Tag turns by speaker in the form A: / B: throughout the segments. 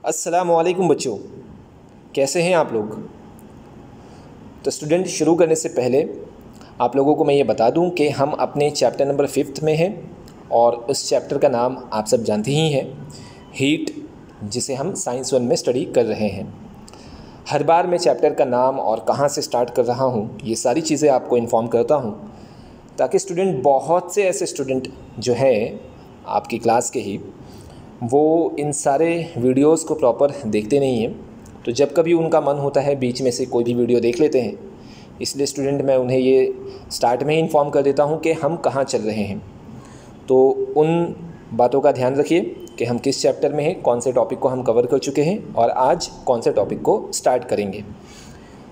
A: अस्सलामुअलैकुम बच्चों, कैसे हैं आप लोग। तो स्टूडेंट, शुरू करने से पहले आप लोगों को मैं ये बता दूं कि हम अपने चैप्टर नंबर 5 में हैं और उस चैप्टर का नाम आप सब जानते ही हैं, हीट, जिसे हम साइंस 1 में स्टडी कर रहे हैं। हर बार मैं चैप्टर का नाम और कहाँ से स्टार्ट कर रहा हूँ ये सारी चीज़ें आपको इन्फॉर्म करता हूँ, ताकि स्टूडेंट, बहुत से ऐसे स्टूडेंट जो हैं आपकी क्लास के ही, वो इन सारे वीडियोस को प्रॉपर देखते नहीं हैं। तो जब कभी उनका मन होता है बीच में से कोई भी वीडियो देख लेते हैं। इसलिए स्टूडेंट, मैं उन्हें ये स्टार्ट में ही इन्फॉर्म कर देता हूं कि हम कहां चल रहे हैं। तो उन बातों का ध्यान रखिए कि हम किस चैप्टर में हैं, कौन से टॉपिक को हम कवर कर चुके हैं और आज कौन से टॉपिक को स्टार्ट करेंगे।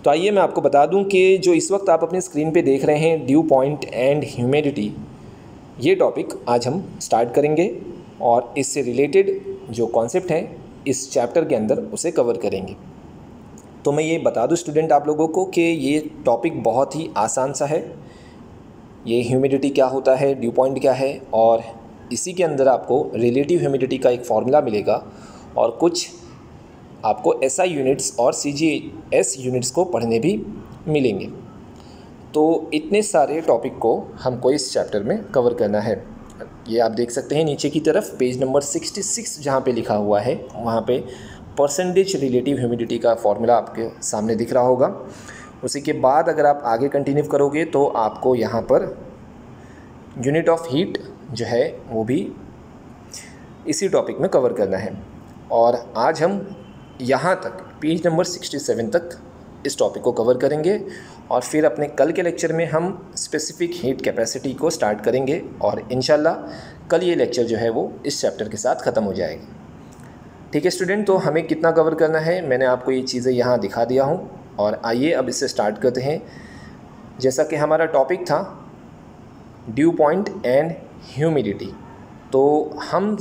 A: तो आइए मैं आपको बता दूँ कि जो इस वक्त आप अपनी स्क्रीन पर देख रहे हैं, ड्यू पॉइंट एंड ह्यूमिडिटी, ये टॉपिक आज हम स्टार्ट करेंगे और इससे रिलेटेड जो कॉन्सेप्ट है इस चैप्टर के अंदर उसे कवर करेंगे। तो मैं ये बता दूं स्टूडेंट आप लोगों को कि ये टॉपिक बहुत ही आसान सा है। ये ह्यूमिडिटी क्या होता है, ड्यू पॉइंट क्या है, और इसी के अंदर आपको रिलेटिव ह्यूमिडिटी का एक फॉर्मूला मिलेगा और कुछ आपको SI यूनिट्स और CGS यूनिट्स को पढ़ने भी मिलेंगे। तो इतने सारे टॉपिक को हमको इस चैप्टर में कवर करना है। ये आप देख सकते हैं नीचे की तरफ पेज नंबर 66 जहाँ पे लिखा हुआ है, वहाँ पे परसेंटेज रिलेटिव ह्यूमिडिटी का फॉर्मूला आपके सामने दिख रहा होगा। उसी के बाद अगर आप आगे कंटिन्यू करोगे तो आपको यहाँ पर यूनिट ऑफ हीट जो है वो भी इसी टॉपिक में कवर करना है। और आज हम यहाँ तक पेज नंबर 67 तक इस टॉपिक को कवर करेंगे और फिर अपने कल के लेक्चर में हम स्पेसिफिक हीट कैपेसिटी को स्टार्ट करेंगे और इंशाल्लाह कल ये लेक्चर जो है वो इस चैप्टर के साथ ख़त्म हो जाएगा। ठीक है स्टूडेंट, तो हमें कितना कवर करना है मैंने आपको ये चीज़ें यहाँ दिखा दिया हूँ और आइए अब इससे स्टार्ट करते हैं। जैसा कि हमारा टॉपिक था ड्यू पॉइंट एंड ह्यूमिडिटी, तो हम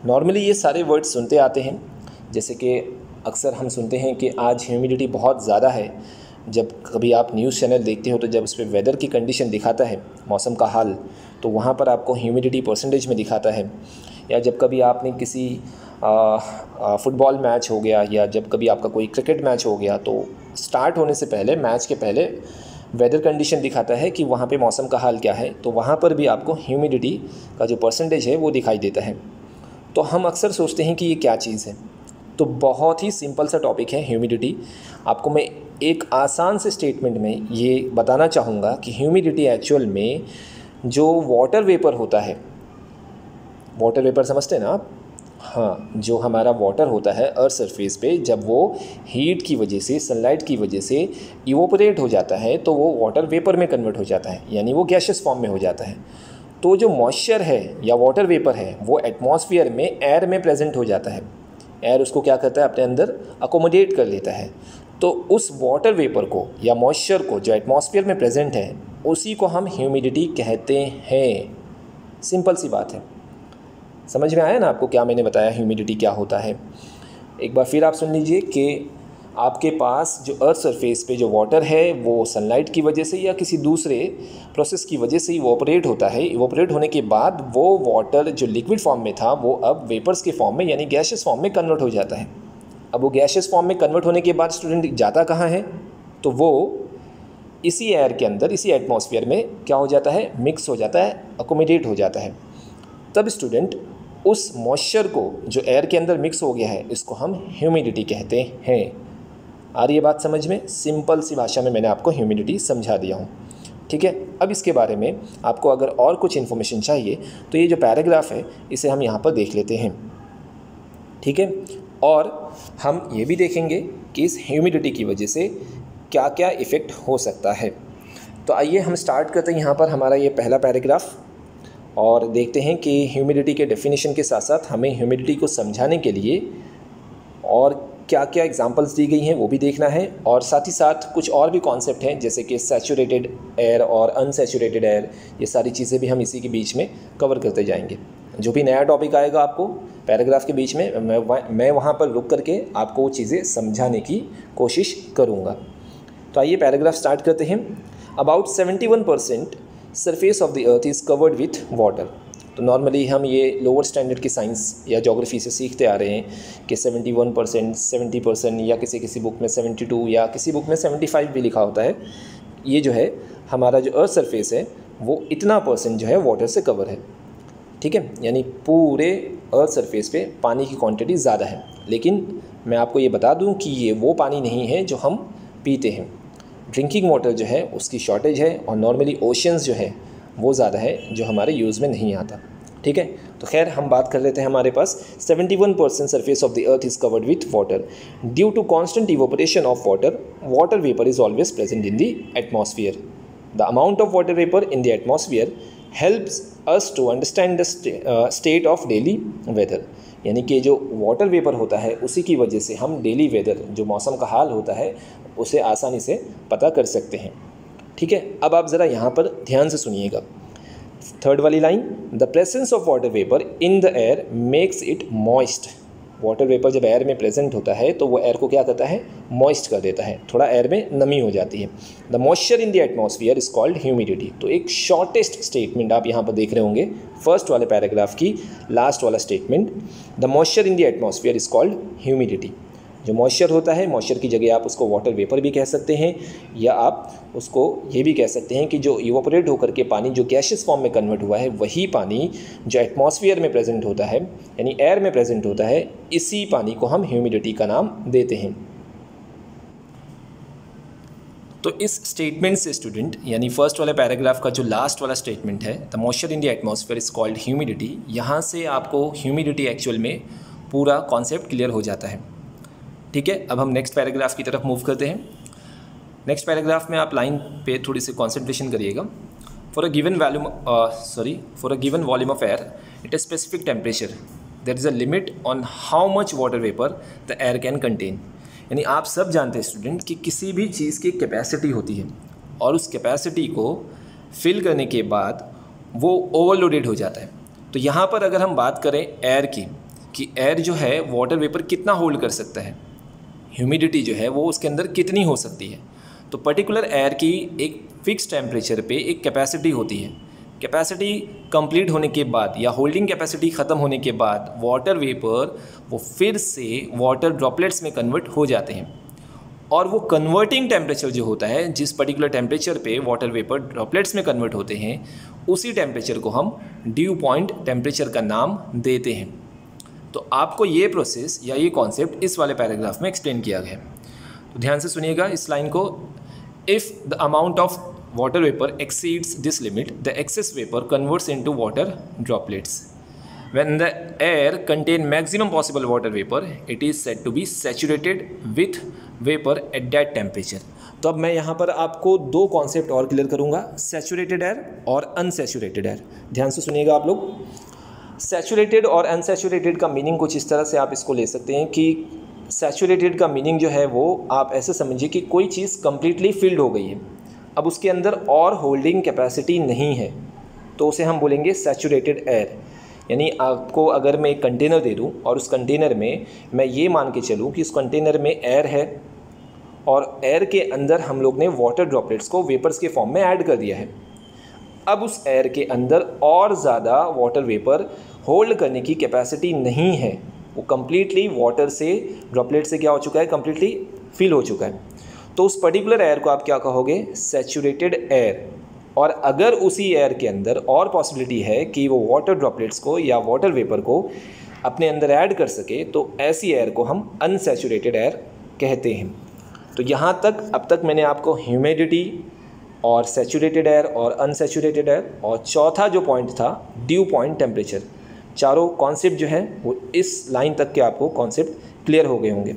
A: नॉर्मली ये सारे वर्ड्स सुनते आते हैं। जैसे कि अक्सर हम सुनते हैं कि आज ह्यूमिडिटी बहुत ज़्यादा है। जब कभी आप न्यूज़ चैनल देखते हो तो जब उस पर वेदर की कंडीशन दिखाता है, मौसम का हाल, तो वहाँ पर आपको ह्यूमिडिटी परसेंटेज में दिखाता है। या जब कभी आपने किसी फुटबॉल मैच हो गया या जब कभी आपका कोई क्रिकेट मैच हो गया, तो स्टार्ट होने से पहले, मैच के पहले वेदर कंडीशन दिखाता है कि वहाँ पे मौसम का हाल क्या है। तो वहाँ पर भी आपको ह्यूमिडिटी का जो परसेंटेज है वो दिखाई देता है। तो हम अक्सर सोचते हैं कि ये क्या चीज़ है। तो बहुत ही सिंपल सा टॉपिक है ह्यूमिडिटी। आपको मैं एक आसान से स्टेटमेंट में ये बताना चाहूँगा कि ह्यूमिडिटी एक्चुअल में जो वाटर वेपर होता है, वाटर वेपर समझते हैं ना आप? हाँ, जो हमारा वाटर होता है अर्थ सरफेस पे, जब वो हीट की वजह से, सनलाइट की वजह से इवोपरेट हो जाता है तो वो वाटर वेपर में कन्वर्ट हो जाता है, यानी वो गैसियस फॉर्म में हो जाता है। तो जो मॉइस्चर है या वाटर वेपर है वो एटमॉस्फेयर में, एयर में प्रेजेंट हो जाता है। एयर उसको क्या करता है, अपने अंदर अकोमोडेट कर लेता है। तो उस वाटर वेपर को या मॉइस्चर को जो एटमॉस्फेयर में प्रेजेंट है उसी को हम ह्यूमिडिटी कहते हैं। सिंपल सी बात है। समझ में आया ना आपको क्या मैंने बताया, ह्यूमिडिटी क्या होता है। एक बार फिर आप सुन लीजिए कि आपके पास जो अर्थ सरफेस पे जो वाटर है वो सनलाइट की वजह से या किसी दूसरे प्रोसेस की वजह से इवोपरेट होता है। इवोपरेट होने के बाद वो वाटर जो लिक्विड फॉर्म में था वो अब वेपर्स के फॉर्म में, यानी गैसियस फॉर्म में कन्वर्ट हो जाता है। अब वो गैसियस फॉर्म में कन्वर्ट होने के बाद स्टूडेंट जाता कहाँ है, तो वो इसी एयर के अंदर, इसी एटमॉस्फेयर में क्या हो जाता है, मिक्स हो जाता है, अकोमोडेट हो जाता है। तब स्टूडेंट उस मॉइस्चर को जो एयर के अंदर मिक्स हो गया है इसको हम ह्यूमिडिटी कहते हैं। आ रही है बात समझ में? सिंपल सी भाषा में मैंने आपको ह्यूमिडिटी समझा दिया हूँ। ठीक है, अब इसके बारे में आपको अगर और कुछ इन्फॉर्मेशन चाहिए तो ये जो पैराग्राफ है इसे हम यहाँ पर देख लेते हैं। ठीक है, और हम ये भी देखेंगे कि इस ह्यूमिडिटी की वजह से क्या क्या इफ़ेक्ट हो सकता है। तो आइए हम स्टार्ट करते हैं यहाँ पर हमारा ये पहला पैराग्राफ और देखते हैं कि ह्यूमिडिटी के डेफिनेशन के साथ साथ हमें ह्यूमिडिटी को समझाने के लिए और क्या क्या एग्जांपल्स दी गई हैं वो भी देखना है, और साथ ही साथ कुछ और भी कॉन्सेप्ट हैं जैसे कि सैचुरेटेड एयर और अनसैचुरेटेड एयर। ये सारी चीज़ें भी हम इसी के बीच में कवर करते जाएंगे। जो भी नया टॉपिक आएगा आपको पैराग्राफ के बीच में, मैं वहाँ पर रुक करके आपको वो चीज़ें समझाने की कोशिश करूँगा। तो आइए पैराग्राफ स्टार्ट करते हैं। About 71% surface of the earth is covered with water. तो नॉर्मली हम ये लोअर स्टैंडर्ड की साइंस या ज्योग्राफी से सीखते आ रहे हैं कि 71%, 70% या किसी किसी बुक में 72 या किसी बुक में 75 भी लिखा होता है। ये जो है हमारा जो अर्थ सरफेस है वो इतना % जो है वाटर से कवर है, ठीक है। यानी पूरे अर्थ सरफेस पे पानी की क्वांटिटी ज़्यादा है, लेकिन मैं आपको ये बता दूं कि ये वो पानी नहीं है जो हम पीते हैं। ड्रिंकिंग वाटर जो है उसकी शॉर्टेज है और नॉर्मली ओशंस जो है वो ज़्यादा है जो हमारे यूज़ में नहीं आता, ठीक है। तो खैर हम बात कर लेते हैं, हमारे पास 71% surface of the earth is covered with water. Due to constant evaporation of water, water vapour is always present in the atmosphere. The amount of water vapour in the atmosphere helps us to understand the state of daily weather. यानी कि जो water vapour होता है उसी की वजह से हम डेली वेदर, जो मौसम का हाल होता है, उसे आसानी से पता कर सकते हैं, ठीक है। अब आप ज़रा यहाँ पर ध्यान से सुनिएगा, थर्ड वाली line, the presence of water vapour in the air makes it moist. Water vapour जब एयर में प्रेजेंट होता है तो वो एयर को क्या करता है, मॉइस्ट कर देता है, थोड़ा एयर में नमी हो जाती है। The moisture in the atmosphere is called humidity. तो एक शॉर्टेस्ट स्टेटमेंट आप यहाँ पर देख रहे होंगे, फर्स्ट वाले पैराग्राफ की लास्ट वाला statement, the moisture in the atmosphere is called humidity. जो मॉइस्चर होता है, मॉइस्चर की जगह आप उसको वाटर वेपर भी कह सकते हैं, या आप उसको ये भी कह सकते हैं कि जो इवोपरेट होकर के पानी जो गैसियस फॉर्म में कन्वर्ट हुआ है, वही पानी जो एटमॉस्फेयर में प्रेजेंट होता है, यानी एयर में प्रेजेंट होता है, इसी पानी को हम ह्यूमिडिटी का नाम देते हैं। तो इस स्टेटमेंट से स्टूडेंट, यानी फर्स्ट वाले पैराग्राफ का जो लास्ट वाला स्टेटमेंट है, the moisture in the atmosphere is called humidity, यहाँ से आपको ह्यूमिडिटी एक्चुअल में पूरा कॉन्सेप्ट क्लियर हो जाता है, ठीक है। अब हम नेक्स्ट पैराग्राफ की तरफ मूव करते हैं। नेक्स्ट पैराग्राफ में आप लाइन पे थोड़ी सी कॉन्सेंट्रेशन करिएगा। For a given volume of air at a specific temperature there is a limit on how much water vapour the air can contain. यानी आप सब जानते हैं स्टूडेंट कि किसी भी चीज़ की कैपेसिटी होती है और उस कैपेसिटी को फिल करने के बाद वो ओवरलोडेड हो जाता है। तो यहाँ पर अगर हम बात करें एयर की, कि एयर जो है वाटर वेपर कितना होल्ड कर सकता है, ह्यूमिडिटी जो है वो उसके अंदर कितनी हो सकती है, तो पर्टिकुलर एयर की एक फ़िक्स टेम्परेचर पे एक कैपेसिटी होती है। कैपेसिटी कंप्लीट होने के बाद या होल्डिंग कैपेसिटी ख़त्म होने के बाद वाटर वेपर वो फिर से वाटर ड्रॉपलेट्स में कन्वर्ट हो जाते हैं, और वो कन्वर्टिंग टेम्परेचर जो होता है, जिस पर्टिकुलर टेम्परेचर पे वाटर वेपर ड्रॉपलेट्स में कन्वर्ट होते हैं, उसी टेम्परेचर को हम ड्यू पॉइंट टेम्परेचर का नाम देते हैं। तो आपको ये प्रोसेस या ये कॉन्सेप्ट इस वाले पैराग्राफ में एक्सप्लेन किया गया है। तो ध्यान से सुनिएगा इस लाइन को, if the amount of water vapour exceeds this limit the excess vapour converts into water droplets. When the air contain maximum possible water vapour it is said to be saturated with vapour at that temperature. तो अब मैं यहाँ पर आपको दो concept और clear करूँगा, saturated air और अनसैचुरेटेड एयर। ध्यान से सुनिएगा आप लोग। सैचुरेटेड और अनसैचुरेटेड का मीनिंग कुछ इस तरह से आप इसको ले सकते हैं कि सैचुरेटेड का मीनिंग जो है वो आप ऐसे समझिए कि कोई चीज़ कम्प्लीटली फिल्ड हो गई है, अब उसके अंदर और होल्डिंग कैपेसिटी नहीं है, तो उसे हम बोलेंगे सैचुरेटेड एयर। यानी आपको अगर मैं एक कंटेनर दे दूं और उस कंटेनर में मैं ये मान के चलूं कि उस कंटेनर में एयर है और एयर के अंदर हम लोग ने वाटर ड्रॉपलेट्स को वेपर्स के फॉर्म में ऐड कर दिया है, अब उस एयर के अंदर और ज़्यादा वाटर वेपर होल्ड करने की कैपेसिटी नहीं है, वो कम्प्लीटली वाटर से ड्रॉपलेट से क्या हो चुका है, कम्प्लीटली फिल हो चुका है। तो उस पर्टिकुलर एयर को आप क्या कहोगे, सैचुरेटेड एयर। और अगर उसी एयर के अंदर और पॉसिबिलिटी है कि वो वाटर ड्रॉपलेट्स को या वाटर वेपर को अपने अंदर ऐड कर सके, तो ऐसी एयर को हम अनसैचुरेटेड एयर कहते हैं। तो यहाँ तक अब तक मैंने आपको ह्यूमिडिटी और सैचुरेटेड एयर और अनसैचुरेटेड एयर और चौथा जो पॉइंट था ड्यू पॉइंट टेम्परेचर, चारों कॉन्सेप्ट जो है वो इस लाइन तक के आपको कॉन्सेप्ट क्लियर हो गए होंगे।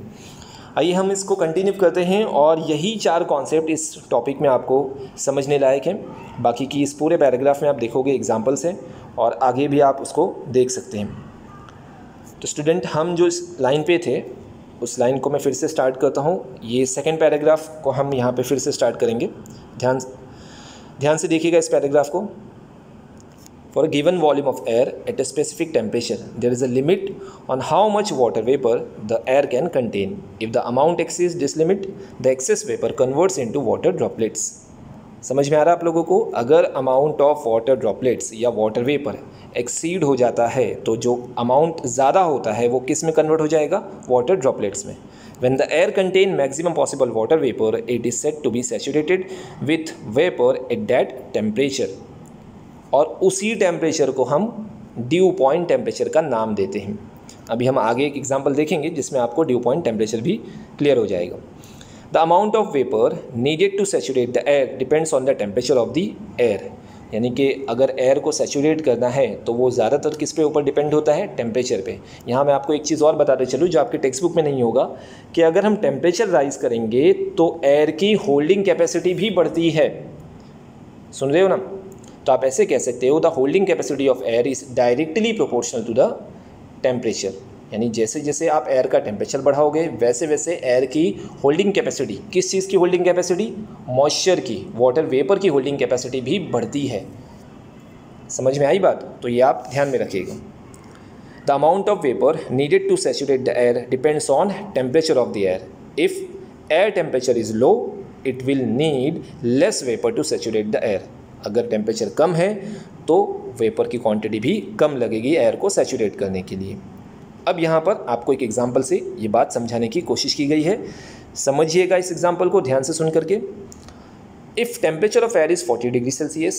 A: आइए हम इसको कंटिन्यू करते हैं, और यही चार कॉन्सेप्ट इस टॉपिक में आपको समझने लायक हैं। बाकी की इस पूरे पैराग्राफ में आप देखोगे एग्जांपल्स हैं और आगे भी आप उसको देख सकते हैं। तो स्टूडेंट, हम जो इस लाइन पे थे उस लाइन को मैं फिर से स्टार्ट करता हूँ। ये सेकेंड पैराग्राफ को हम यहाँ पे फिर से स्टार्ट करेंगे। ध्यान से देखिएगा इस पैराग्राफ को। For a given volume of air at a specific temperature, there is a limit on how much water vapor the air can contain. If the amount exceeds this limit, the excess vapor converts into water droplets. समझ में आ रहा है आप लोगों को? अगर amount of water droplets या water vapour exceed हो जाता है तो जो अमाउंट ज़्यादा होता है वो किस में कन्वर्ट हो जाएगा, वाटर ड्रॉपलेट्स में। When the air contain maximum possible water vapor, it is said to be saturated with vapor at that temperature. और उसी टेम्परेचर को हम ड्यू पॉइंट टेम्परेचर का नाम देते हैं। अभी हम आगे एक एग्जांपल देखेंगे जिसमें आपको ड्यू पॉइंट टेम्परेचर भी क्लियर हो जाएगा। The amount of vapour needed to saturate the air depends on the temperature of the air. यानी कि अगर एयर को सैचुरेट करना है तो वो ज़्यादातर किस पे ऊपर डिपेंड होता है, टेम्परेचर पे। यहाँ मैं आपको एक चीज़ और बताते चलूँ जो आपके टेक्स्ट बुक में नहीं होगा, कि अगर हम टेम्परेचर राइज करेंगे तो एयर की होल्डिंग कैपेसिटी भी बढ़ती है। सुन रहे हो ना? तो आप ऐसे कह सकते हो the holding capacity of air is directly proportional to the temperature. यानी जैसे जैसे आप एयर का टेम्परेचर बढ़ाओगे वैसे वैसे एयर की होल्डिंग कैपेसिटी, किस चीज़ की होल्डिंग कैपेसिटी, मॉइस्चर की, वाटर वेपर की होल्डिंग कैपेसिटी भी बढ़ती है। समझ में आई बात? तो ये आप ध्यान में रखिएगा। The amount of vapour needed to saturate the air depends on temperature of the air. If air temperature is low it will need less vapour to saturate the air. अगर टेम्परेचर कम है तो वेपर की quantity भी कम लगेगी air को saturate करने के लिए। अब यहाँ पर आपको एक एग्जांपल से ये बात समझाने की कोशिश की गई है, समझिएगा इस एग्जांपल को ध्यान से सुन करके। If temperature of air is 40 degree Celsius,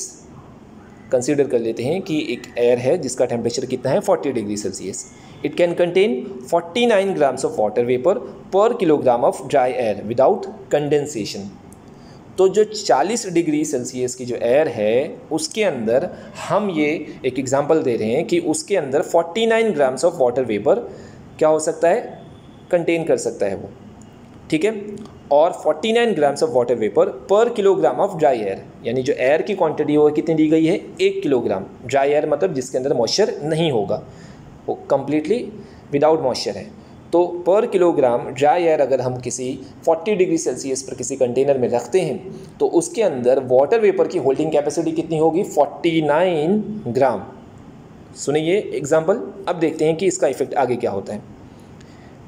A: consider कर लेते हैं कि एक एयर है जिसका टेम्परेचर कितना है, 40 degree Celsius. It can contain 49 grams of water vapour per kilogram of dry air without condensation. तो जो 40 डिग्री सेल्सियस की जो एयर है उसके अंदर हम ये एक एग्जांपल दे रहे हैं कि उसके अंदर 49 ग्राम्स ऑफ वाटर वेपर क्या हो सकता है, कंटेन कर सकता है वो, ठीक है। और 49 grams of water vapour per kilogram of dry air, यानी जो एयर की क्वांटिटी वो कितनी दी गई है, 1 किलोग्राम। ड्राई एयर मतलब जिसके अंदर मॉइस्चर नहीं होगा, वो कम्प्लीटली विदाउट मॉइस्चर है। तो पर किलोग्राम ड्राई एयर अगर हम किसी 40 डिग्री सेल्सियस पर किसी कंटेनर में रखते हैं तो उसके अंदर वाटर वेपर की होल्डिंग कैपेसिटी कितनी होगी, 49 ग्राम। सुनिए एग्जांपल। अब देखते हैं कि इसका इफेक्ट आगे क्या होता है।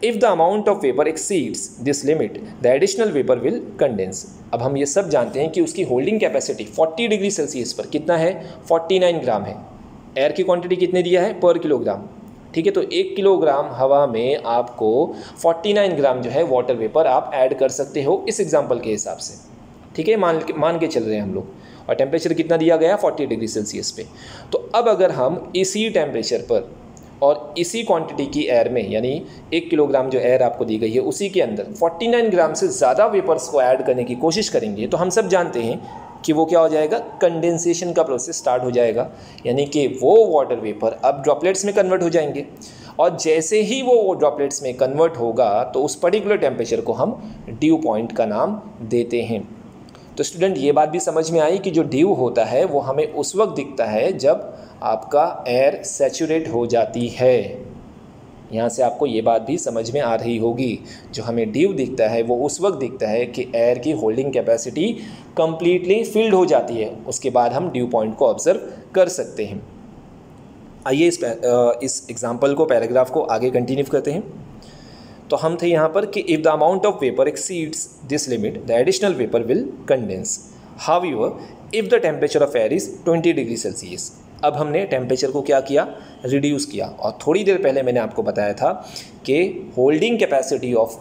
A: If the amount of vapour exceeds this limit the additional vapour will condense. अब हम ये सब जानते हैं कि उसकी होल्डिंग कैपेसिटी 40 डिग्री सेल्सियस पर कितना है, 49 ग्राम है। एयर की क्वांटिटी कितने दिया है, पर किलोग्राम, ठीक है। तो 1 किलोग्राम हवा में आपको 49 ग्राम जो है वाटर वेपर आप ऐड कर सकते हो इस एग्जांपल के हिसाब से, ठीक है। मान के चल रहे हैं हम लोग। और टेम्परेचर कितना दिया गया, 40 डिग्री सेल्सियस पे। तो अब अगर हम इसी टेम्परेचर पर और इसी क्वांटिटी की एयर में, यानी 1 किलोग्राम जो एयर आपको दी गई है उसी के अंदर 49 ग्राम से ज़्यादा वेपर्स को ऐड करने की कोशिश करेंगे तो हम सब जानते हैं कि वो क्या हो जाएगा, कंडेंसेशन का प्रोसेस स्टार्ट हो जाएगा। यानी कि वो वाटर वेपर अब ड्रॉपलेट्स में कन्वर्ट हो जाएंगे। और जैसे ही वो ड्रॉपलेट्स में कन्वर्ट होगा तो उस पर्टिकुलर टेम्परेचर को हम ड्यू पॉइंट का नाम देते हैं। तो स्टूडेंट ये बात भी समझ में आई कि जो ड्यू होता है वो हमें उस वक्त दिखता है जब आपका एयर सैचुरेट हो जाती है। यहाँ से आपको ये बात भी समझ में आ रही होगी, जो हमें ड्यू दिखता है वो उस वक्त दिखता है कि एयर की होल्डिंग कैपेसिटी कम्प्लीटली फिल्ड हो जाती है, उसके बाद हम ड्यू पॉइंट को ऑब्जर्व कर सकते हैं। आइए इस एग्जांपल को, पैराग्राफ को आगे कंटिन्यू करते हैं। तो हम थे यहाँ पर कि if the amount of vapour exceeds this limit the additional vapour will condense. However if the temperature of air is 20 degree Celsius. अब हमने टेम्परेचर को क्या किया, रिड्यूस किया। और थोड़ी देर पहले मैंने आपको बताया था कि होल्डिंग कैपेसिटी ऑफ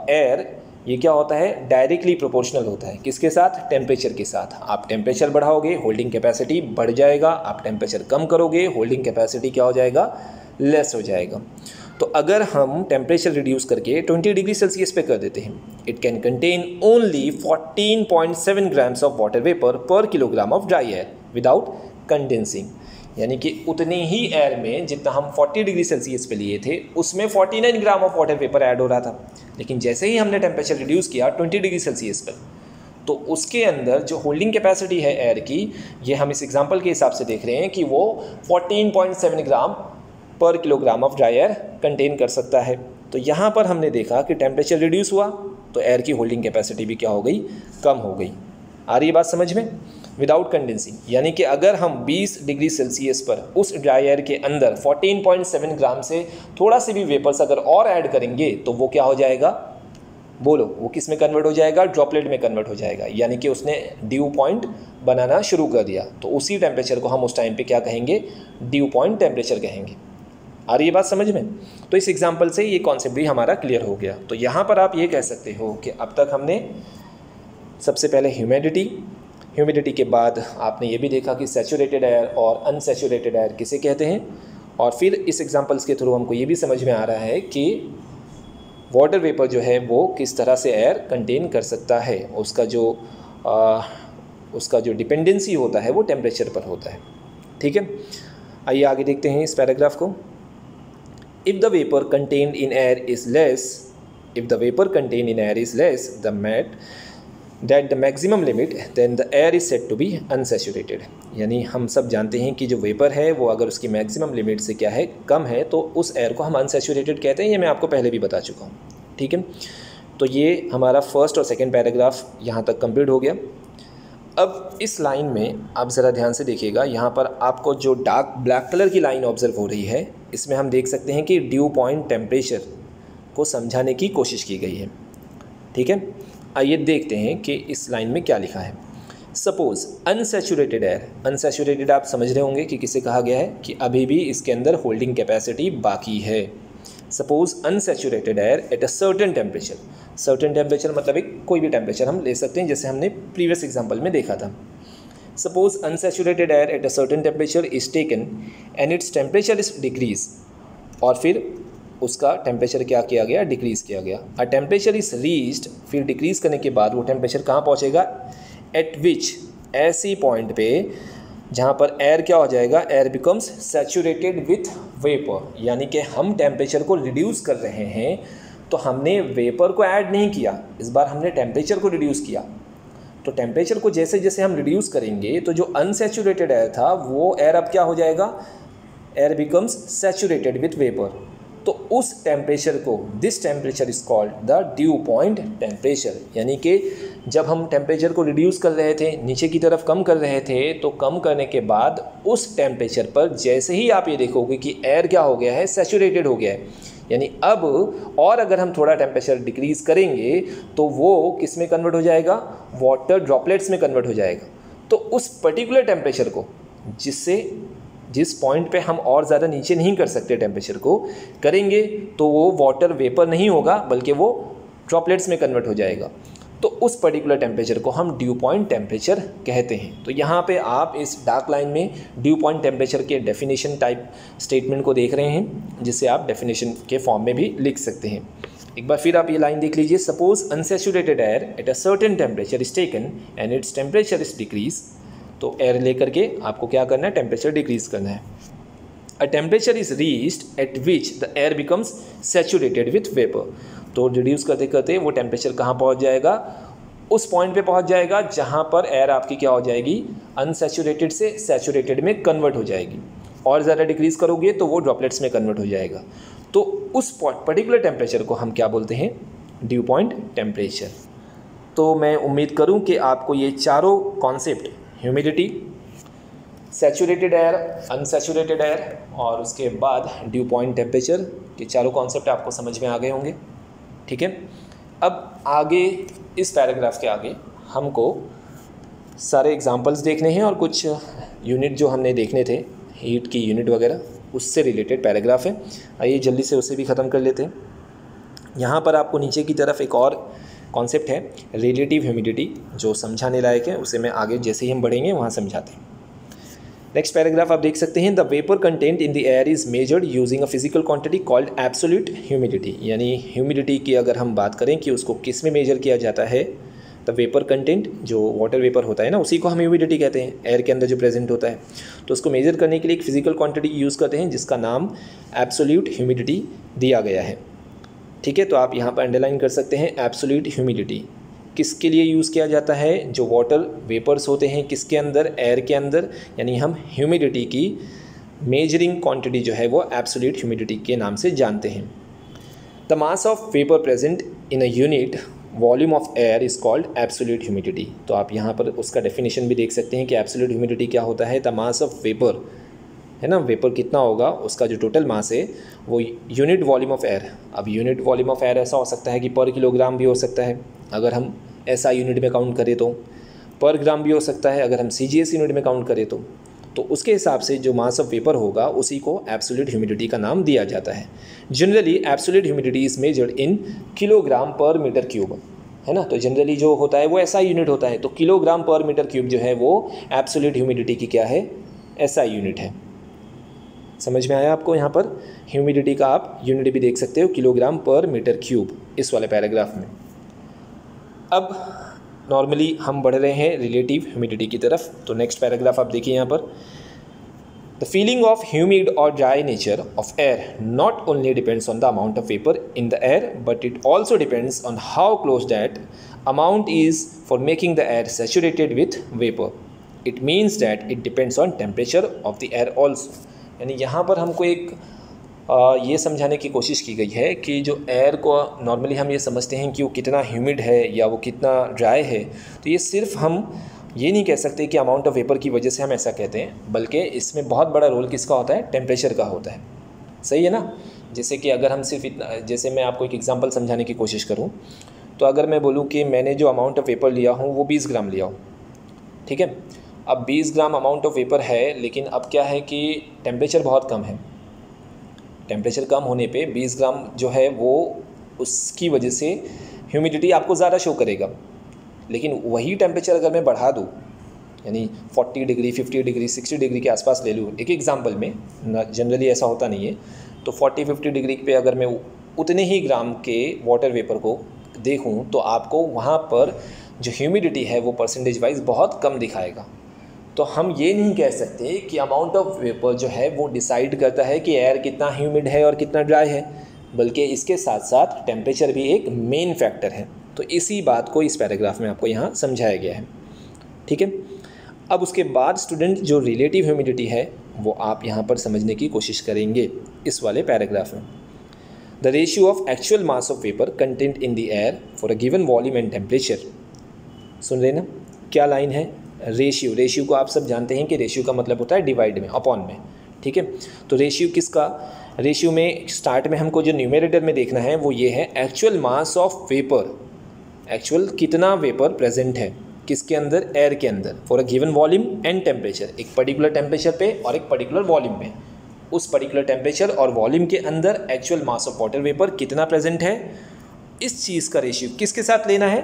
A: एयर ये क्या होता है, डायरेक्टली प्रोपोर्शनल होता है, किसके साथ, टेम्परेचर के साथ। आप टेम्परेचर बढ़ाओगे होल्डिंग कैपेसिटी बढ़ जाएगा, आप टेम्परेचर कम करोगे होल्डिंग कैपेसिटी क्या हो जाएगा, लेस हो जाएगा। तो अगर हम टेम्परेचर रिड्यूस करके 20 डिग्री सेल्सियस पे कर देते हैं, it can contain only 14.7 grams of water vapour per kilogram of dry air without condensing. यानी कि उतनी ही एयर में जितना हम 40 डिग्री सेल्सियस पे लिए थे उसमें 49 ग्राम ऑफ वाटर वेपर ऐड हो रहा था। लेकिन जैसे ही हमने टेम्परेचर रिड्यूस किया 20 डिग्री सेल्सियस पर, तो उसके अंदर जो होल्डिंग कैपेसिटी है एयर की, ये हम इस एग्जांपल के हिसाब से देख रहे हैं कि वो 14.7 ग्राम पर kilogram of dry air contain कर सकता है। तो यहाँ पर हमने देखा कि टेम्परेचर रिड्यूस हुआ तो एयर की होल्डिंग कैपेसिटी भी क्या हो गई, कम हो गई। आ रही है बात समझ में? विदाउट कंडेंसिंग, यानी कि अगर हम 20 डिग्री सेल्सियस पर उस ड्राई एयर के अंदर 14.7 ग्राम से थोड़ा से भी वेपर्स अगर और ऐड करेंगे तो वो क्या हो जाएगा, बोलो वो किस में कन्वर्ट हो जाएगा, ड्रॉपलेट में कन्वर्ट हो जाएगा, यानी कि उसने ड्यू पॉइंट बनाना शुरू कर दिया। तो उसी टेम्परेचर को हम उस टाइम पे क्या कहेंगे, ड्यू पॉइंट टेम्परेचर कहेंगे। आ रही है बात समझ में? तो इस एग्जांपल से ये कॉन्सेप्ट भी हमारा क्लियर हो गया। तो यहाँ पर आप ये कह सकते हो कि अब तक हमने सबसे पहले ह्यूमिडिटी के बाद आपने ये भी देखा कि सैचुरेटेड एयर और अनसैचुरेटेड एयर किसे कहते हैं, और फिर इस एग्जांपल्स के थ्रू हमको ये भी समझ में आ रहा है कि वाटर वेपर जो है वो किस तरह से एयर कंटेन कर सकता है, उसका जो डिपेंडेंसी होता है वो टेम्परेचर पर होता है। ठीक है, आइए आगे देखते हैं इस पैराग्राफ को। If the vapour contained in air is less that the maximum limit then the air is said to be unsaturated. यानी हम सब जानते हैं कि जो वेपर है वो अगर उसकी मैक्सिमम लिमिट से क्या है, कम है, तो उस एयर को हम अनसैचुरेटेड कहते हैं। ये मैं आपको पहले भी बता चुका हूँ। ठीक है, तो ये हमारा फर्स्ट और सेकंड पैराग्राफ यहाँ तक कंप्लीट हो गया। अब इस लाइन में आप ज़रा ध्यान से देखिएगा, यहाँ पर आपको जो डार्क ब्लैक कलर की लाइन ऑब्जर्व हो रही है, इसमें हम देख सकते हैं कि ड्यू पॉइंट टेम्परेचर को समझाने की कोशिश की गई है। ठीक है, आइए देखते हैं कि इस लाइन में क्या लिखा है। सपोज़ अनसैचुरेटेड एयर, अनसैचुरेटेड आप समझ रहे होंगे कि किसे कहा गया है, कि अभी भी इसके अंदर होल्डिंग कैपेसिटी बाकी है। Suppose unsaturated air at a certain temperature मतलब एक कोई भी टेम्परेचर हम ले सकते हैं, जैसे हमने प्रीवियस एग्जाम्पल में देखा था। Suppose unsaturated air at a certain temperature is taken and its temperature is decrease, और फिर उसका टेम्परेचर क्या किया गया, डिक्रीज़ किया गया। अ टेम्परेचर इज़ रीच्ड, फिर डिक्रीज़ करने के बाद वो टेम्परेचर कहाँ पहुँचेगा, एट विच, ऐसी पॉइंट पे जहाँ पर एयर क्या हो जाएगा, air becomes saturated with vapour. यानी कि हम टेम्परेचर को रिड्यूस कर रहे हैं, तो हमने वेपर को ऐड नहीं किया, इस बार हमने टेम्परेचर को रिड्यूस किया। तो टेम्परेचर को जैसे जैसे हम रिड्यूस करेंगे तो जो अनसैचुरेटेड एयर था वो एयर अब क्या हो जाएगा, air becomes saturated with vapour. तो उस टेम्परेचर को, this temperature is called the due point temperature. यानी कि जब हम टेम्परेचर को रिड्यूस कर रहे थे, नीचे की तरफ कम कर रहे थे, तो कम करने के बाद उस टेम्परेचर पर जैसे ही आप ये देखोगे कि एयर क्या हो गया है, सैचुरेटेड हो गया है, यानी अब और अगर हम थोड़ा टेम्परेचर डिक्रीज़ करेंगे तो वो किस में कन्वर्ट हो जाएगा, वाटर ड्रॉपलेट्स में कन्वर्ट हो जाएगा। तो उस पर्टिकुलर टेम्परेचर को, जिस पॉइंट पे हम और ज़्यादा नीचे नहीं कर सकते टेम्परेचर को, करेंगे तो वो वाटर वेपर नहीं होगा बल्कि वो ड्रॉपलेट्स में कन्वर्ट हो जाएगा। तो उस पर्टिकुलर टेम्परेचर को हम ड्यू पॉइंट टेम्परेचर कहते हैं। तो यहाँ पे आप इस डार्क लाइन में ड्यू पॉइंट टेम्परेचर के डेफिनेशन टाइप स्टेटमेंट को देख रहे हैं, जिसे आप डेफिनेशन के फॉर्म में भी लिख सकते हैं। एक बार फिर आप ये लाइन देख लीजिए। Suppose unsaturated air at a certain temperature is taken and its temperature is decrease. तो एयर लेकर के आपको क्या करना है, टेम्परेचर डिक्रीज करना है। अ temperature is reached eight which the air becomes saturated with vapour. तो रिड्यूस करते करते वो टेम्परेचर कहाँ पहुँच जाएगा, उस पॉइंट पे पहुँच जाएगा जहाँ पर एयर आपकी क्या हो जाएगी, अनसैचुरेटेड से सैचुरेटेड में कन्वर्ट हो जाएगी। और ज़्यादा डिक्रीज़ करोगे तो वो ड्रॉपलेट्स में कन्वर्ट हो जाएगा। तो उस पर्टिकुलर टेम्परेचर को हम क्या बोलते हैं, ड्यू पॉइंट टेम्परेचर। तो मैं उम्मीद करूँ कि आपको ये चारों concept, humidity, saturated air, unsaturated air और उसके बाद ड्यू पॉइंट टेम्परेचर के चारों कॉन्सेप्ट आपको समझ में आ गए होंगे। ठीक है, अब आगे इस पैराग्राफ के आगे हमको सारे एग्जांपल्स देखने हैं और कुछ यूनिट जो हमने देखने थे, हीट की यूनिट वगैरह, उससे रिलेटेड पैराग्राफ है। आइए जल्दी से उसे भी ख़त्म कर लेते हैं। यहाँ पर आपको नीचे की तरफ एक और कॉन्सेप्ट है, रिलेटिव ह्यूमिडिटी, जो समझाने लायक है, उसे मैं आगे जैसे ही हम बढ़ेंगे वहाँ समझाते हैं। नेक्स्ट पैराग्राफ आप देख सकते हैं, the vapour content in the air is measured using a physical quantity called absolute humidity. यानी ह्यूमिडिटी की अगर हम बात करें कि उसको किस में मेजर किया जाता है, द वेपर कंटेंट, जो वाटर वेपर होता है ना, उसी को हम ह्यूमिडिटी कहते हैं, एयर के अंदर जो प्रेजेंट होता है। तो उसको मेजर करने के लिए एक फिजिकल क्वांटिटी यूज़ करते हैं जिसका नाम एब्सोल्यूट ह्यूमिडिटी दिया गया है। ठीक है, तो आप यहाँ पर अंडरलाइन कर सकते हैं, एब्सोल्यूट ह्यूमिडिटी किसके लिए यूज़ किया जाता है, जो वाटर वेपर्स होते हैं किसके अंदर, एयर के अंदर, यानी हम ह्यूमिडिटी की मेजरिंग क्वांटिटी जो है वो एब्सोल्यूट ह्यूमिडिटी के नाम से जानते हैं। The mass of vapour present in a unit volume of air is called absolute humidity. तो आप यहाँ पर उसका डेफिनेशन भी देख सकते हैं कि एब्सोल्यूट ह्यूमिडिटी क्या होता है, द मास ऑफ वेपर है ना, वेपर कितना होगा, उसका जो टोटल मास है वो यूनिट वॉल्यूम ऑफ एयर। अब यूनिट वॉल्यूम ऑफ एयर ऐसा हो सकता है कि पर किलोग्राम भी हो सकता है अगर हम ऐसा यूनिट में काउंट करें, तो पर ग्राम भी हो सकता है अगर हम CGS यूनिट में काउंट करें तो उसके हिसाब से जो मास ऑफ वेपर होगा उसी को एब्सोल्यूट ह्यूमिडिटी का नाम दिया जाता है। Generally absolute humidity is measured in kilogram पर मीटर क्यूब, है ना। तो जनरली जो होता है वो SI यूनिट होता है, तो किलोग्राम पर मीटर क्यूब जो है वो एब्सोल्यूट ह्यूमिडिटी की क्या है, SI यूनिट है। समझ में आया आपको? यहाँ पर ह्यूमिडिटी का आप यूनिट भी देख सकते हो, किलोग्राम पर मीटर क्यूब, इस वाले पैराग्राफ में। अब नॉर्मली हम बढ़ रहे हैं रिलेटिव ह्यूमिडिटी की तरफ, तो नेक्स्ट पैराग्राफ आप देखिए यहाँ पर। द फीलिंग ऑफ ह्यूमिड और dry nature of air not only depends on the amount of vapour in the air but it also depends on how close that amount is for making the air saturated with vapour. It means that it depends on temperature of the air also. यानी यहाँ पर हमको एक ये समझाने की कोशिश की गई है कि जो एयर को नॉर्मली हम ये समझते हैं कि वो कितना ह्यूमिड है या वो कितना ड्राई है, तो ये सिर्फ हम ये नहीं कह सकते कि अमाउंट ऑफ वेपर की वजह से हम ऐसा कहते हैं, बल्कि इसमें बहुत बड़ा रोल किसका होता है, टेम्परेचर का होता है। सही है ना। जैसे कि अगर हम सिर्फ इतना, जैसे मैं आपको एक एग्जांपल समझाने की कोशिश करूं, तो अगर मैं बोलूं कि मैंने जो अमाउंट ऑफ वेपर लिया हूं वो 20 ग्राम लिया हूँ, ठीक है। अब 20 ग्राम अमाउंट ऑफ वेपर है, लेकिन अब क्या है कि टेम्परेचर बहुत कम है। टेम्परेचर कम होने पे 20 ग्राम जो है वो उसकी वजह से ह्यूमिडिटी आपको ज़्यादा शो करेगा। लेकिन वही टेम्परेचर अगर मैं बढ़ा दूँ, यानी 40 डिग्री, 50 डिग्री, 60 डिग्री के आसपास ले लूँ एक एग्जांपल में, जनरली ऐसा होता नहीं है, तो 40-50 डिग्री पे अगर मैं उतने ही ग्राम के वाटर वेपर को देखूँ तो आपको वहाँ पर जो ह्यूमिडिटी है वो परसेंटेज वाइज बहुत कम दिखाएगा। तो हम ये नहीं कह सकते कि अमाउंट ऑफ वेपर जो है वो डिसाइड करता है कि एयर कितना ह्यूमिड है और कितना ड्राई है, बल्कि इसके साथ साथ टेम्परेचर भी एक मेन फैक्टर है। तो इसी बात को इस पैराग्राफ में आपको यहाँ समझाया गया है, ठीक है। अब उसके बाद स्टूडेंट जो रिलेटिव ह्यूमिडिटी है वो आप यहाँ पर समझने की कोशिश करेंगे इस वाले पैराग्राफ में। The ratio of actual mass of vapour content in the air for a given volume and temperature. सुन रहे ना, क्या लाइन है, रेशियो। रेशियो को आप सब जानते हैं कि रेशियो का मतलब होता है डिवाइड में, अपॉन में, ठीक है। तो रेशियो किसका, रेशियो में स्टार्ट में हमको जो न्यूमरेटर में देखना है वो ये है actual mass of vapour. Actual कितना वेपर प्रेजेंट है किसके अंदर, एयर के अंदर, for a given volume and temperature, एक पर्टिकुलर टेम्परेचर पे और एक पर्टिकुलर वॉल्यूम पे। उस पर्टिकुलर टेम्परेचर और वॉल्यूम के अंदर actual mass of water vapour कितना प्रेजेंट है, इस चीज़ का रेशियो किसके साथ लेना है,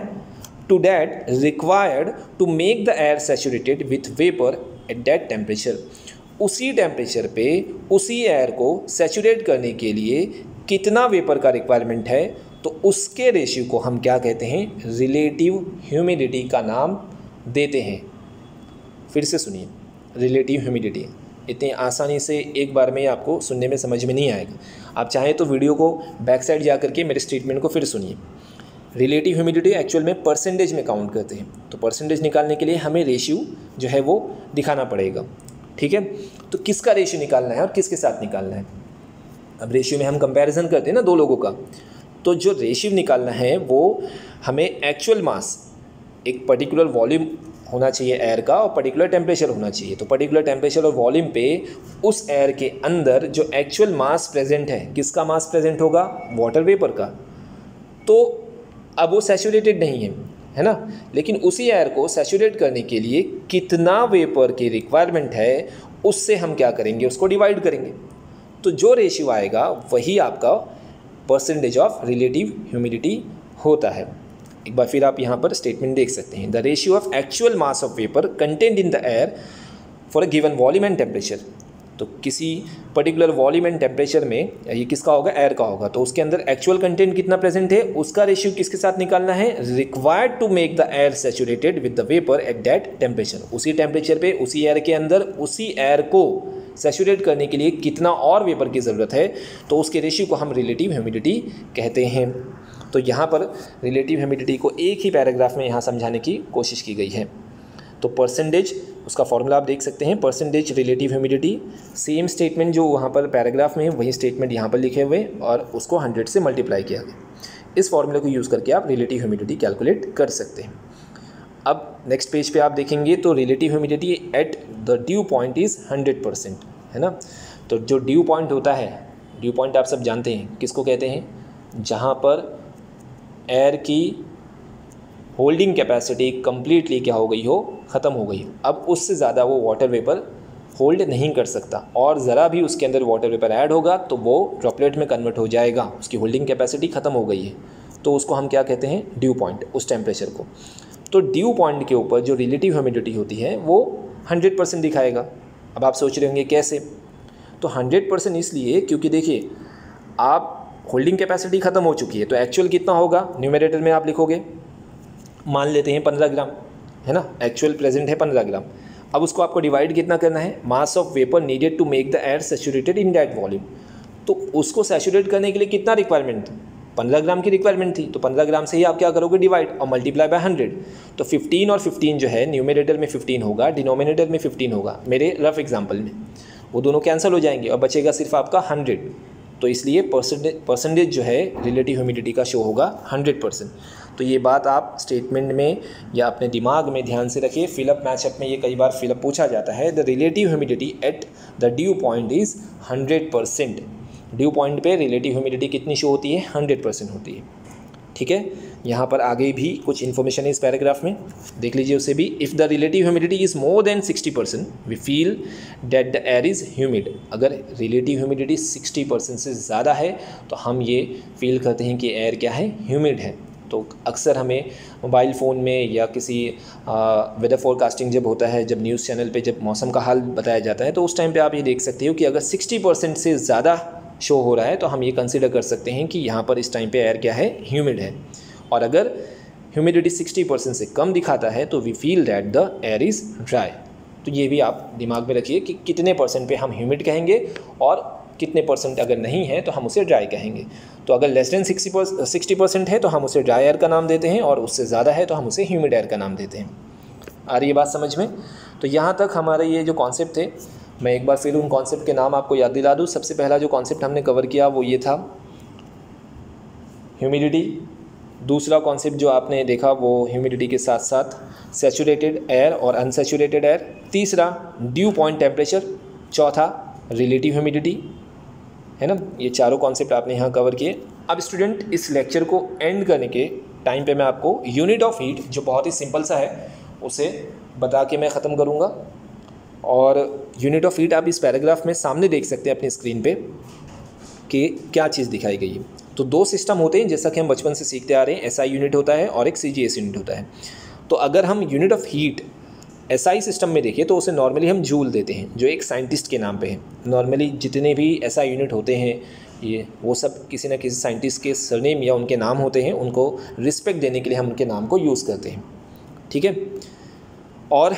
A: to that required to make the air saturated with vapor at that temperature। उसी टेम्परेचर पे उसी एयर को सैचुरेट करने के लिए कितना वेपर का रिक्वायरमेंट है, तो उसके रेशियो को हम क्या कहते हैं, रिलेटिव ह्यूमिडिटी का नाम देते हैं। फिर से सुनिए, रिलेटिव ह्यूमिडिटी इतनी आसानी से एक बार में आपको सुनने में समझ में नहीं आएगा। आप चाहें तो वीडियो को बैक साइड जा करके मेरे स्टेटमेंट को फिर सुनिए। रिलेटिव ह्यूमिडिटी एक्चुअल में परसेंटेज में काउंट करते हैं, तो परसेंटेज निकालने के लिए हमें रेशियो जो है वो दिखाना पड़ेगा, ठीक है। तो किसका रेशियो निकालना है और किसके साथ निकालना है। अब रेशियो में हम कंपैरिजन करते हैं ना दो लोगों का, तो जो रेशियो निकालना है वो हमें एक्चुअल मास, एक पर्टिकुलर वॉल्यूम होना चाहिए एयर का और पर्टिकुलर टेम्परेचर होना चाहिए। तो पर्टिकुलर टेम्परेचर और वॉल्यूम पे उस एयर के अंदर जो एक्चुअल मास प्रेजेंट है, किसका मास प्रेजेंट होगा, वाटर वेपर का। तो अब वो सैचुरेटेड नहीं है ना, लेकिन उसी एयर को सैचुरेट करने के लिए कितना वेपर की रिक्वायरमेंट है उससे हम क्या करेंगे, उसको डिवाइड करेंगे। तो जो रेशियो आएगा वही आपका परसेंटेज ऑफ रिलेटिव ह्यूमिडिटी होता है। एक बार फिर आप यहाँ पर स्टेटमेंट देख सकते हैं, the ratio of actual mass of vapour content in the air for a given volume and temperature. तो किसी पर्टिकुलर वॉल्यूम एंड टेम्परेचर में ये किसका होगा, एयर का होगा, तो उसके अंदर एक्चुअल कंटेंट कितना प्रेजेंट है उसका रेशियो किसके साथ निकालना है, required to make the air saturated with the vapour at that temperature. उसी टेम्परेचर पे उसी एयर के अंदर उसी एयर को सैचुरेट करने के लिए कितना और वेपर की ज़रूरत है, तो उसके रेशियो को हम रिलेटिव ह्यूमिडिटी कहते हैं। तो यहाँ पर रिलेटिव ह्यूमिडिटी को एक ही पैराग्राफ में यहाँ समझाने की कोशिश की गई है। तो परसेंटेज, उसका फॉर्मूला आप देख सकते हैं, percentage relative humidity, same statement जो वहाँ पर पैराग्राफ में है वही स्टेटमेंट यहाँ पर लिखे हुए और उसको 100 से मल्टीप्लाई किया गया। इस फॉर्मूले को यूज़ करके आप रिलेटिव ह्यूमिडिटी कैलकुलेट कर सकते हैं। अब नेक्स्ट पेज पे आप देखेंगे तो relative humidity at the due point is 100%, है ना। तो जो ड्यू पॉइंट होता है, ड्यू पॉइंट आप सब जानते हैं किसको कहते हैं, जहाँ पर एयर की होल्डिंग कैपेसिटी कम्प्लीटली क्या हो गई हो, ख़त्म हो गई। अब उससे ज़्यादा वो वाटर वेपर होल्ड नहीं कर सकता और ज़रा भी उसके अंदर वाटर वेपर ऐड होगा तो वो ड्रॉपलेट में कन्वर्ट हो जाएगा, उसकी होल्डिंग कैपेसिटी ख़त्म हो गई है। तो उसको हम क्या कहते हैं, ड्यू पॉइंट, उस टेम्परेचर को। तो ड्यू पॉइंट के ऊपर जो रिलेटिव ह्यूमिडिटी होती है वो 100% दिखाएगा। अब आप सोच रहे होंगे कैसे, तो 100% इसलिए क्योंकि देखिए आप होल्डिंग कैपेसिटी ख़त्म हो चुकी है, तो एक्चुअल कितना होगा, न्यूमरेटर में आप लिखोगे, मान लेते हैं 15 ग्राम, है ना, एक्चुअल प्रेजेंट है 15 ग्राम। अब उसको आपको डिवाइड कितना करना है, mass of vapour needed to make the air saturated in that volume. तो उसको सैचुरेट करने के लिए कितना रिक्वायरमेंट थी, 15 ग्राम की रिक्वायरमेंट थी। तो 15 ग्राम से ही आप क्या करोगे, डिवाइड और मल्टीप्लाई बाय 100। तो 15 और 15 जो है, न्यूमरेटर में 15 होगा, डिनोमिनेटर में 15 होगा मेरे रफ एग्जाम्पल में, वो दोनों कैंसिल हो जाएंगे और बचेगा सिर्फ आपका 100। तो इसलिए परसेंटेज जो है रिलेटिव ह्यूमिडिटी का शो होगा 100%। तो ये बात आप स्टेटमेंट में या अपने दिमाग में ध्यान से रखिए। फिलअप मैचअप में ये कई बार फिलअप पूछा जाता है, the relative humidity at the due point is 100%। Due point पे रिलेटिव ह्यूमिडिटी कितनी शो होती है, 100% होती है। ठीक है, यहाँ पर आगे भी कुछ इन्फॉर्मेशन है इस पैराग्राफ में, देख लीजिए उसे भी। If the relative humidity is more than 60% we feel that the air is humid. अगर रिलेटिव ह्यूमिडिटी 60% से ज़्यादा है तो हम ये फील करते हैं कि एयर क्या है, ह्यूमिड है। तो अक्सर हमें मोबाइल फ़ोन में या किसी वेदर फोरकास्टिंग जब होता है, जब न्यूज़ चैनल पे जब मौसम का हाल बताया जाता है, तो उस टाइम पे आप ये देख सकते हो कि अगर 60% से ज़्यादा शो हो रहा है तो हम ये कंसिडर कर सकते हैं कि यहाँ पर इस टाइम पे एयर क्या है, ह्यूमिड है। और अगर ह्यूमिडिटी 60% से कम दिखाता है तो we feel that the air is dry. तो ये भी आप दिमाग में रखिए कि कितने % पे हम ह्यूमिड कहेंगे और कितने % अगर नहीं है तो हम उसे ड्राई कहेंगे। तो अगर लेस देन 60% है तो हम उसे ड्राई एयर का नाम देते हैं और उससे ज़्यादा है तो हम उसे ह्यूमिड एयर का नाम देते हैं। आ रही है बात समझ में। तो यहाँ तक हमारे ये जो कॉन्सेप्ट थे, मैं एक बार फिर उन कॉन्सेप्ट के नाम आपको याद दिला दूँ। सबसे पहला जो कॉन्सेप्ट हमने कवर किया वो ये था ह्यूमिडिटी। दूसरा कॉन्सेप्ट जो आपने देखा वो ह्यूमिडिटी के साथ साथ सैचुरेटेड एयर और अनसैचुरेटेड एयर। तीसरा ड्यू पॉइंट टेम्परेचर। चौथा रिलेटिव ह्यूमिडिटी, है ना। ये चारों कॉन्सेप्ट आपने यहाँ कवर किए। अब स्टूडेंट इस लेक्चर को एंड करने के टाइम पे मैं आपको यूनिट ऑफ हीट, जो बहुत ही सिंपल सा है, उसे बता के मैं ख़त्म करूँगा। और यूनिट ऑफ हीट आप इस पैराग्राफ में सामने देख सकते हैं अपनी स्क्रीन पे कि क्या चीज़ दिखाई गई है। तो दो सिस्टम होते हैं जैसा कि हम बचपन से सीखते आ रहे हैं, एसआई यूनिट होता है और एक सीजीएस यूनिट होता है। तो अगर हम unit of heat SI system में देखें तो उसे नॉर्मली हम जूल देते हैं, जो एक साइंटिस्ट के नाम पे है। नॉर्मली जितने भी एसआई यूनिट होते हैं ये वो सब किसी न किसी साइंटिस्ट के सरनेम या उनके नाम होते हैं, उनको रिस्पेक्ट देने के लिए हम उनके नाम को यूज़ करते हैं। ठीक है। और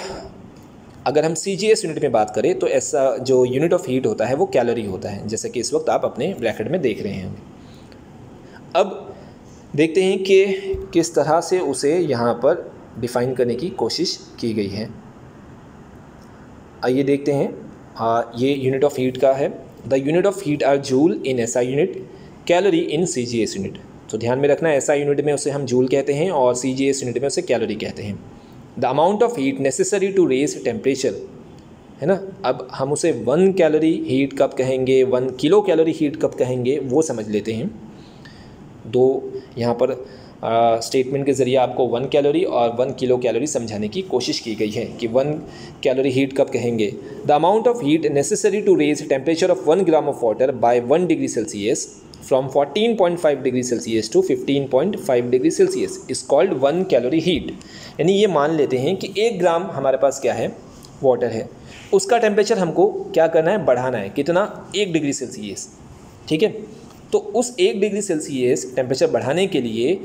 A: अगर हम सीजीएस यूनिट में बात करें तो ऐसा जो यूनिट ऑफ हीट होता है वो कैलोरी होता है, जैसे कि इस वक्त आप अपने ब्रैकेट में देख रहे हैं। अब देखते हैं कि किस तरह से उसे यहाँ पर डिफ़ाइन करने की कोशिश की गई है। आइए देखते हैं। ये यूनिट ऑफ हीट का है। The unit of heat are joule in SI unit, calorie in CGS unit. तो ध्यान में रखना, एसआई यूनिट में उसे हम जूल कहते हैं और सीजीएस यूनिट में उसे कैलोरी कहते हैं। The amount of heat necessary to raise temperature, है ना। अब हम उसे 1 कैलोरी हीट कब कहेंगे, 1 किलो कैलोरी हीट कब कहेंगे, वो समझ लेते हैं। दो यहाँ पर स्टेटमेंट के ज़रिए आपको 1 कैलोरी और 1 किलो कैलोरी समझाने की कोशिश की गई है कि 1 कैलोरी हीट कब कहेंगे। The amount of heat necessary to raise temperature of 1 gram of water by 1 degree Celsius from 14.5 degree Celsius to 15.5 degree Celsius is called 1 calorie heat. यानी ये मान लेते हैं कि 1 ग्राम हमारे पास क्या है, वाटर है, उसका टेम्परेचर हमको क्या करना है, बढ़ाना है। कितना, 1 डिग्री सेल्सियस। ठीक है। तो उस 1 डिग्री सेल्सियस टेम्परेचर बढ़ाने के लिए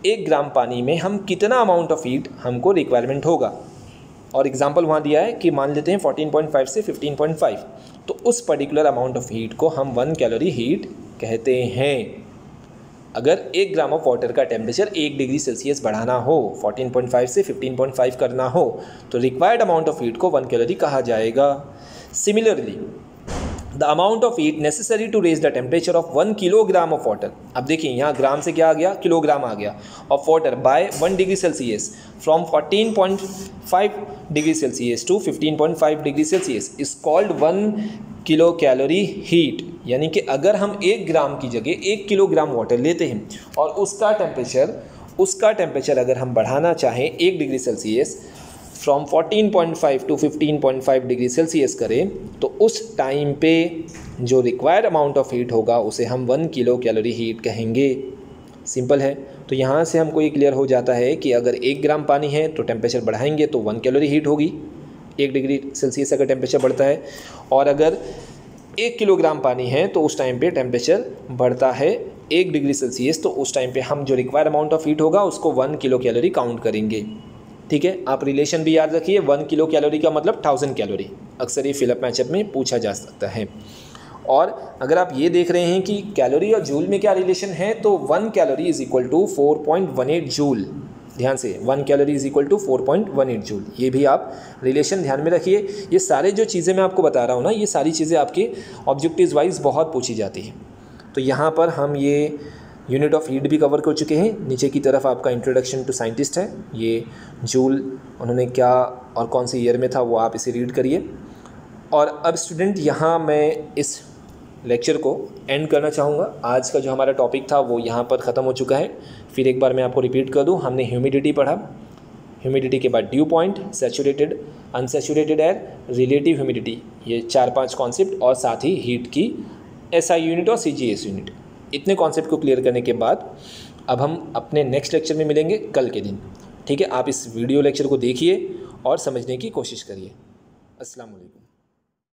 A: 1 ग्राम पानी में हम कितना अमाउंट ऑफ हीट हमको रिक्वायरमेंट होगा। और एग्जांपल वहाँ दिया है कि मान लेते हैं 14.5 से 15.5, तो उस पर्टिकुलर अमाउंट ऑफ हीट को हम 1 कैलोरी हीट कहते हैं। अगर 1 ग्राम ऑफ वाटर का टेम्परेचर 1 डिग्री सेल्सियस बढ़ाना हो, 14.5 से 15.5 करना हो, तो रिक्वायर्ड अमाउंट ऑफ हीट को 1 कैलोरी कहा जाएगा। Similarly the amount of heat necessary to raise the temperature of 1 kilogram of water. अब देखिए यहाँ ग्राम से क्या आ गया, किलोग्राम आ गया, of water by 1 degree Celsius from 14.5 degree Celsius to 15.5 degree Celsius is called 1 kilo calorie heat, यानी कि अगर हम 1 ग्राम की जगह 1 किलोग्राम वाटर लेते हैं और उसका टेम्परेचर अगर हम बढ़ाना चाहें 1 degree Celsius from 14.5 to 15.5 degree Celsius करें, तो उस टाइम पे जो रिक्वायर्ड अमाउंट ऑफ हीट होगा उसे हम 1 किलो कैलोरी हीट कहेंगे। सिंपल है। तो यहाँ से हमको ये क्लियर हो जाता है कि अगर 1 ग्राम पानी है तो टेम्परेचर बढ़ाएंगे तो 1 कैलोरी हीट होगी, 1 डिग्री सेल्सियस अगर टेम्परेचर बढ़ता है, और अगर 1 किलोग्राम पानी है तो उस टाइम पे टेम्परेचर बढ़ता है 1 डिग्री सेल्सियस, तो उस टाइम पे हम जो रिक्वायर्ड अमाउंट ऑफ हीट होगा उसको 1 किलो कैलोरी काउंट करेंगे। ठीक है, आप रिलेशन भी याद रखिए, 1 किलो कैलोरी का मतलब 1000 कैलोरी। अक्सर ये फिलअप मैचअप में पूछा जा सकता है। और अगर आप ये देख रहे हैं कि कैलोरी और जूल में क्या रिलेशन है, तो 1 calorie is equal to 4.18 joule. ध्यान से 1 calorie is equal to 4.18 joule, ये भी आप रिलेशन ध्यान में रखिए। ये सारे जो चीज़ें मैं आपको बता रहा हूँ ना, ये सारी चीज़ें आपके ऑब्जेक्टिव्स वाइज बहुत पूछी जाती हैं। तो यहाँ पर हम ये यूनिट ऑफ हीट भी कवर कर चुके हैं। नीचे की तरफ आपका इंट्रोडक्शन टू साइंटिस्ट है, ये जूल उन्होंने क्या और कौन से ईयर में था वो आप इसे रीड करिए। और अब स्टूडेंट यहाँ मैं इस लेक्चर को एंड करना चाहूँगा। आज का जो हमारा टॉपिक था वो यहाँ पर ख़त्म हो चुका है। फिर एक बार मैं आपको रिपीट कर दूँ, हमने ह्यूमिडिटी पढ़ा, ह्यूमिडिटी के बाद due point, saturated, unsaturated air, relative humidity, ये 4-5 कॉन्सेप्ट, और साथ ही हीट की SI यूनिट और CGS यूनिट। इतने कॉन्सेप्ट को क्लियर करने के बाद अब हम अपने नेक्स्ट लेक्चर में मिलेंगे कल के दिन। ठीक है, आप इस वीडियो लेक्चर को देखिए और समझने की कोशिश करिए। अस्सलाम वालेकुम।